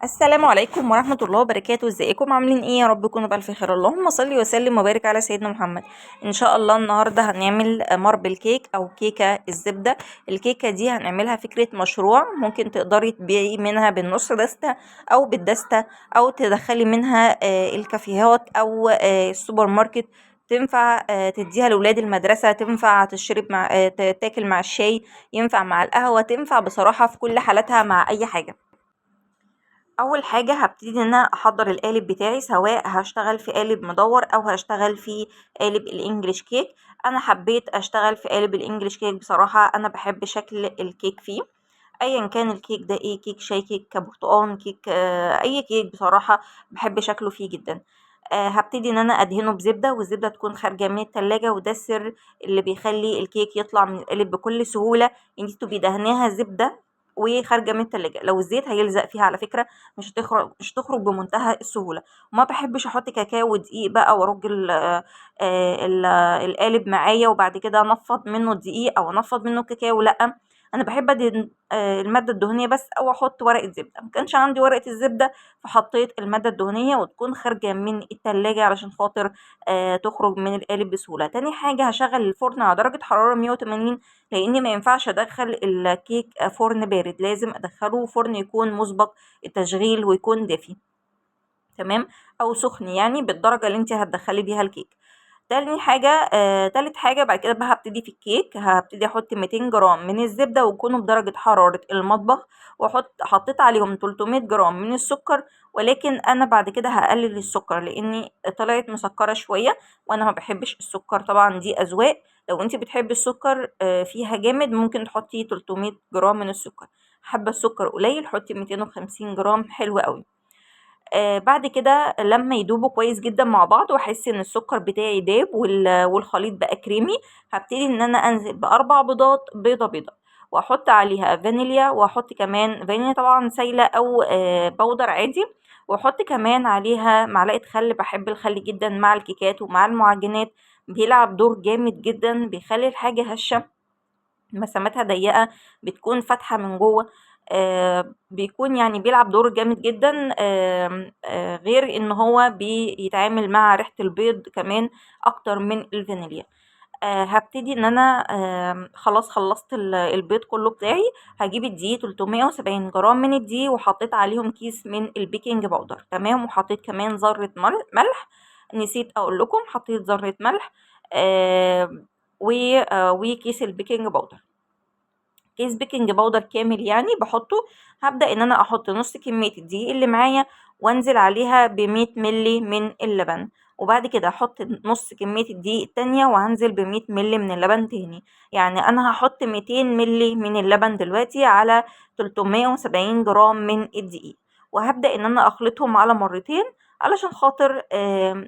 السلام عليكم ورحمة الله وبركاته. ازيكم عاملين ايه؟ يا رب تكونوا بألف خير. اللهم صل وسلم وبارك على سيدنا محمد. ان شاء الله النهاردة هنعمل ماربل كيك او كيكة الزبدة. الكيكة دي هنعملها فكرة مشروع، ممكن تقدري تبيعي منها بالنص دستة او بالدستة، او تدخلي منها الكافيهات او السوبر ماركت. تنفع تديها لولاد المدرسة، تنفع تشرب مع تاكل مع الشاي، ينفع مع القهوة، تنفع بصراحة في كل حالاتها مع اي حاجة. اول حاجه هبتدي ان انا احضر القالب بتاعي، سواء هشتغل في قالب مدور او هشتغل في قالب الانجليش كيك. انا حبيت اشتغل في قالب الانجليش كيك، بصراحه انا بحب شكل الكيك فيه. ايا كان الكيك ده ايه، كيك شاي، كيك برتقال، كيك اي كيك بصراحه بحب شكله فيه جدا. هبتدي ان انا ادهنه بزبده، والزبده تكون خارجه من التلاجة، وده السر اللي بيخلي الكيك يطلع من القالب بكل سهوله، ان انت تبقي دهناها زبده وخارجه من التلاجة. لو الزيت هيلزق فيها على فكره مش هتخرج بمنتهى السهوله. وما بحبش احط كاكاو ودقيق بقى وارج القالب معايا وبعد كده انفض منه دقيق او انفض منه كاكاو، لا. انا بحب ادهن الماده الدهنيه بس، او احط ورقه زبده. ما كانش عندي ورقه الزبده فحطيت الماده الدهنيه، وتكون خارجه من التلاجة علشان خاطر تخرج من القالب بسهوله. تاني حاجه هشغل الفرن على درجه حراره 180، لاني ما ينفعش ادخل الكيك فرن بارد، لازم ادخله فرن يكون مسبق التشغيل ويكون دافي، تمام، او سخن يعني بالدرجه اللي انت هتدخلي بيها الكيك. تالت حاجة بعد كده بقى هبتدي في الكيك، هبتدي احط 200 جرام من الزبدة ويكونوا بدرجة حرارة المطبخ، حطيت عليهم 300 جرام من السكر. ولكن انا بعد كده هقلل السكر لاني طلعت مسكرة شوية، وانا ما بحبش السكر. طبعا دي اذواق، لو انت بتحبي السكر فيها جامد ممكن تحطي 300 جرام من السكر، حابة السكر قليل حطي 250 جرام، حلو قوي. بعد كده لما يدوبوا كويس جدا مع بعض واحس ان السكر بتاعي داب والخليط بقى كريمي، هبتدي ان انا انزل باربع بيضات، بيضه واحط عليها فانيليا، واحط كمان فانيليا طبعا سايله او بودر عادي، واحط كمان عليها معلقه خل. بحب الخل جدا مع الكيكات ومع المعجنات، بيلعب دور جامد جدا، بيخلي الحاجه هشه، مساماتها ضيقة، بتكون فاتحة من جوه. بيكون يعني بيلعب دور جامد جدا. غير ان هو بيتعامل مع ريحة البيض كمان اكتر من الفانيليا. هبتدي ان انا خلاص خلصت البيض كله بتاعي. هجيب الدقيق 370 جرام من الدقيق، وحطيت عليهم كيس من البيكنج باودر، تمام، وحطيت كمان ذرة ملح. نسيت اقول لكم حطيت ذرة ملح وكيس البيكنج باودر، كيس بيكنج باودر كامل يعني بحطه. هبدأ ان انا احط نص كمية الدقيق اللي معايا، وانزل عليها ب100 ملي من اللبن، وبعد كده احط نص كمية الدقيق التانية وهنزل ب100 ملي من اللبن تاني. يعني انا هحط 200 ملي من اللبن دلوقتي على 370 جرام من الدقيق، وهبدأ ان انا اخلطهم على مرتين علشان خاطر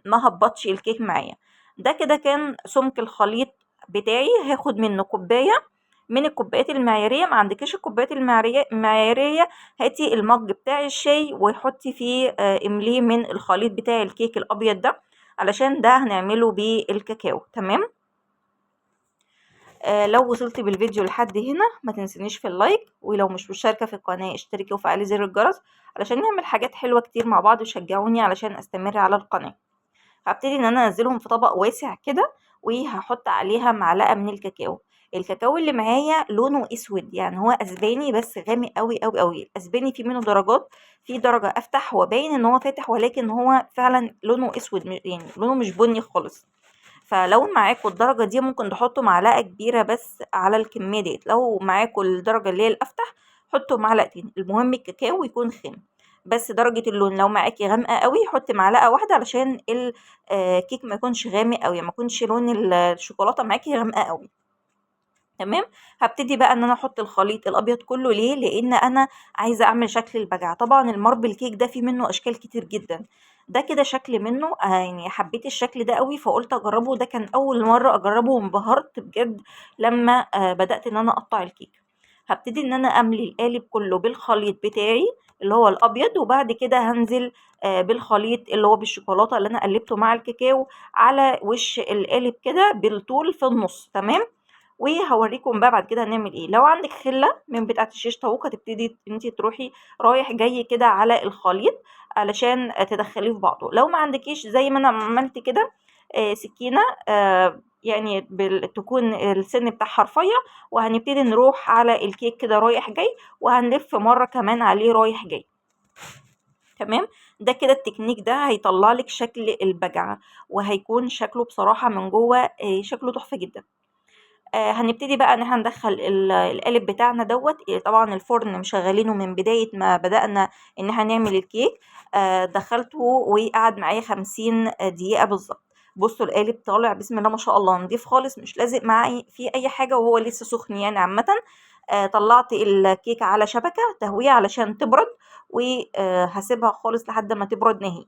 ما هبطش الكيك معايا. ده كده كان سمك الخليط بتاعي. هاخد منه كوباية من الكوبايات المعيارية. ما عندكيش الكوبايات المعيارية، هاتي المج بتاع الشاي وحطي فيه امليه من الخليط بتاع الكيك الابيض ده، علشان ده هنعمله بالكاكاو، تمام. لو وصلتي بالفيديو لحد هنا ما تنسنيش في اللايك، ولو مش مشتركة في القناة اشتركي وفعلي زر الجرس علشان نعمل حاجات حلوة كتير مع بعض، وشجعوني علشان استمر على القناة. هبتدي ان انا انزلهم في طبق واسع كده، وهحط عليها معلقه من الكاكاو. الكاكاو اللي معايا لونه اسود، يعني هو اسباني بس غامق قوي قوي قوي. الاسباني فيه منه درجات، في درجه افتح وباين ان هو فاتح، ولكن هو فعلا لونه اسود، يعني لونه مش بني خالص. فلو معاكوا الدرجه دي ممكن تحطوا معلقه كبيره بس على الكميه ديت، لو معاكوا الدرجه اللي هي الافتح حطوا معلقتين. المهم الكاكاو يكون خام، بس درجة اللون لو معاكي غامقة قوي حطي معلقة واحدة علشان الكيك ما يكونش غامق قوي، ما يكونش لون الشوكولاتة معاكي غامقة قوي، تمام. هبتدي بقى ان انا احط الخليط الابيض كله. ليه؟ لان انا عايزه اعمل شكل البجعه. طبعا الماربل كيك ده فيه منه اشكال كتير جدا، ده كده شكل منه. يعني حبيت الشكل ده قوي فقلت اجربه. ده كان اول مره اجربه وانبهرت بجد لما بدات ان انا اقطع الكيك. هبتدي ان انا املي القالب كله بالخليط بتاعي اللي هو الابيض، وبعد كده هنزل بالخليط اللي هو بالشوكولاته اللي انا قلبته مع الكاكاو على وش القالب كده بالطول في النص، تمام. وهوريكم بقى بعد كده هنعمل ايه. لو عندك خله من بتاعه الشيش طاووق هتبتدي انت تروحي رايح جاي كده على الخليط علشان تدخليه في بعضه. لو ما عندكيش زي ما انا عملت كده سكينه يعني تكون السن بتاعها رفيع، وهنبتدي نروح على الكيك كده رايح جاي، وهنلف مره كمان عليه رايح جاي. تمام. ده كده التكنيك ده هيطلع لك شكل البجعه، وهيكون شكله بصراحه من جوه شكله تحفه جدا. هنبتدي بقى ان احنا ندخل القالب بتاعنا دوت. طبعا الفرن مشغلينه من بداية ما بدأنا ان احنا نعمل الكيك. دخلته وقعد معايا 50 دقيقة بالظبط. بصوا القالب طالع بسم الله ما شاء الله نضيف خالص، مش لازق معايا فيه اي حاجة وهو لسه سخن يعني عامة. طلعت الكيك على شبكة تهوية علشان تبرد، وهسيبها خالص لحد ما تبرد نهائي.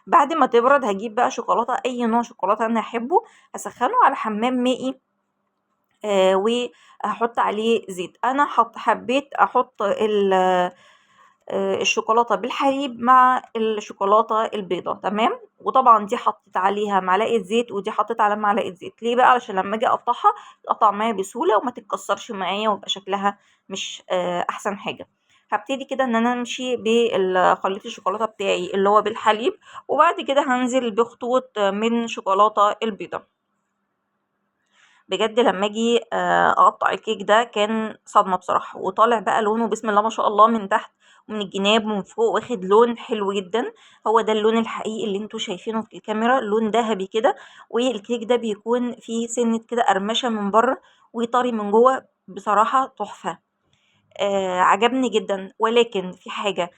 بعد ما تبرد هجيب بقى شوكولاتة، اي نوع شوكولاتة انا احبه، هسخنه على حمام مائي وهحط عليه زيت. انا حبيت احط الشوكولاته بالحليب مع الشوكولاته البيضاء. تمام. وطبعا دي حطيت عليها معلقه زيت، ودي حطيت عليها معلقه زيت. ليه بقى؟ علشان لما اجي اقطعها تقطع معايا بسهوله وما تتكسرش معايا ويبقى شكلها مش احسن حاجه. هبتدي كده ان انا امشي بالخليط الشوكولاته بتاعي اللي هو بالحليب، وبعد كده هنزل بخطوط من شوكولاته البيضاء. بجد لما اجي اقطع الكيك ده كان صدمه بصراحه، وطالع بقى لونه بسم الله ما شاء الله من تحت ومن الجناب ومن فوق، واخد لون حلو جدا. هو ده اللون الحقيقي اللي انتوا شايفينه في الكاميرا، لون ذهبي كده. والكيك ده بيكون فيه سنه كده قرمشه من بره وطري من جوه، بصراحه تحفه. عجبني جدًا، ولكن في حاجة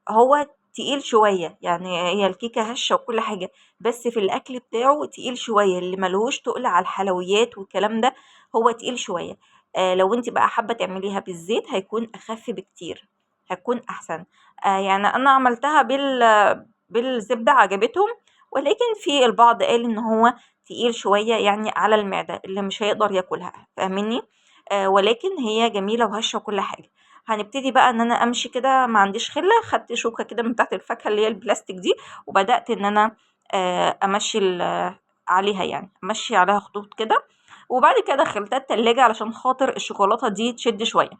هو تقيل شوية، يعني هي الكيكة هشة وكل حاجة، بس في الأكل بتاعه تقيل شوية، اللي ما لهوش تُقل على الحلويات والكلام ده هو تقيل شوية. لو أنتِ بقى حابة تعمليها بالزيت هيكون أخف بكتير، هتكون أحسن. يعني أنا عملتها بالزبدة عجبتهم، ولكن في البعض قال إن هو تقيل شوية يعني على المعدة، اللي مش هيقدر ياكلها، فاهماني؟ ولكن هي جميلة وهشة وكل حاجة. هنبتدي بقى إن أنا أمشي كده، ما عنديش خلة، خدت شوكة كده من تحت الفاكهة اللي هي البلاستيك دي، وبدأت إن أنا أمشي عليها، يعني أمشي عليها خطوط كده. وبعد كده دخلتها التلاجة علشان خاطر الشوكولاتة دي تشد شوية.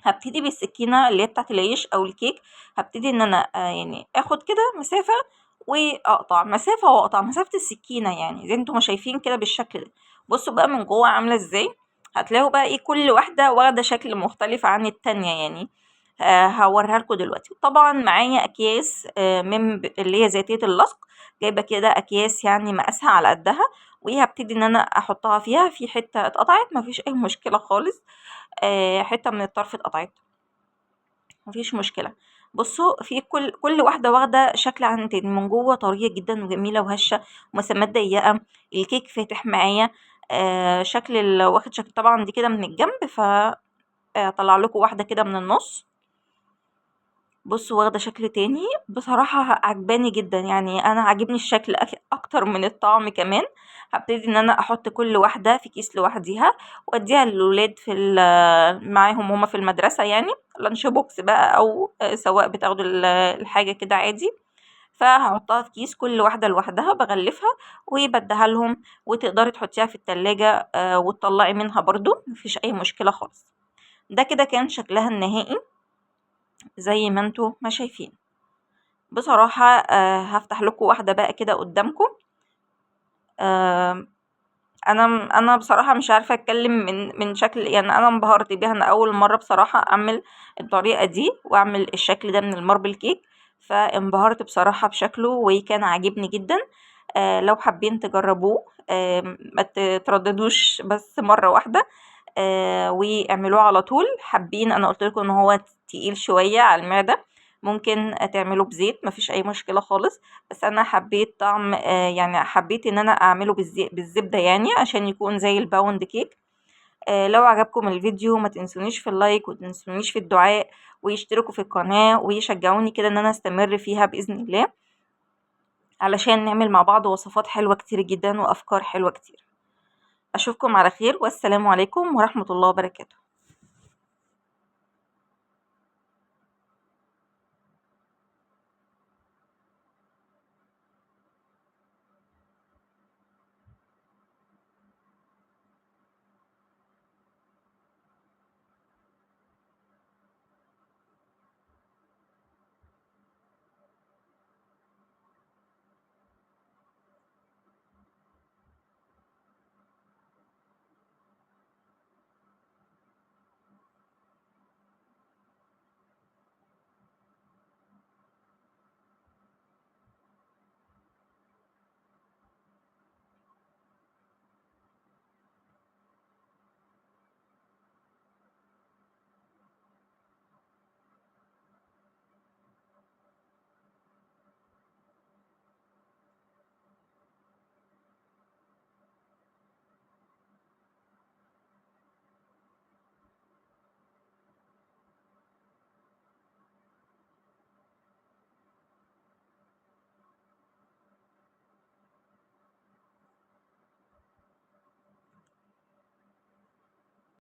هبتدي بالسكينة اللي هي بتاعت العيش أو الكيك، هبتدي إن أنا يعني آخد كده مسافة وأقطع مسافة، وأقطع مسافة السكينة يعني زي انتوا ما شايفين كده بالشكل ده. بصوا بقى من جوه عاملة ازاي. هتلاقوا بقى ايه كل واحدة واخدة شكل مختلف عن التانية يعني. هوريها لكم دلوقتي. طبعا معايا أكياس من اللي هي ذاتية اللصق، جايبة كده أكياس يعني مقاسها على قدها، وهبتدي إن أنا أحطها فيها. في حتة اتقطعت مفيش أي مشكلة خالص، حتة من الطرف اتقطعت مفيش مشكلة. بصوا في كل واحدة واخدة شكل عن التاني، من جوه طرية جدا وجميلة وهشة ومسامات ضيقة. الكيك فاتح معايا شكل واخد شكل طبعا دي كده من الجنب، ف طلع لكم واحدة كده من النص. بصوا واخدة شكل تاني، بصراحة عجباني جدا يعني. انا عاجبني الشكل اكتر من الطعم كمان. هبتدي ان انا احط كل واحدة في كيس لوحديها، واديها للولاد في معاهم هما في المدرسة يعني لانش بوكس بقى، او سواء بتاخدوا الحاجة كده عادي. فهحطها في كيس كل واحدة لوحدها، بغلفها وبديها لهم. وتقدري تحطيها في التلاجة وتطلعي منها برضو مفيش اي مشكلة خالص. ده كده كان شكلها النهائي زي ما انتوا ما شايفين. بصراحة هفتح لكم واحدة بقى كده قدامكم. آه، انا بصراحة مش عارفة اتكلم من شكل يعني. انا انبهرت بيها، انا اول مرة بصراحة اعمل الطريقة دي واعمل الشكل ده من الماربل كيك، فانبهرت بصراحة بشكله وكان عاجبني جدا. لو حابين تجربوه ما تترددوش بس مرة واحدة، واعملوه على طول. حابين انا قلت لكم ان هو تقيل شوية على المعدة، ممكن تعمله بزيت مفيش اي مشكلة خالص. بس انا حبيت طعم يعني حبيت ان انا اعمله بالزبدة يعني عشان يكون زي الباوند كيك. لو عجبكم الفيديو ما تنسونيش في اللايك وتنسونيش في الدعاء، ويشتركوا في القناة ويشجعوني كده ان انا استمر فيها بإذن الله، علشان نعمل مع بعض وصفات حلوة كتير جدا وافكار حلوة كتير. اشوفكم على خير، والسلام عليكم ورحمة الله وبركاته.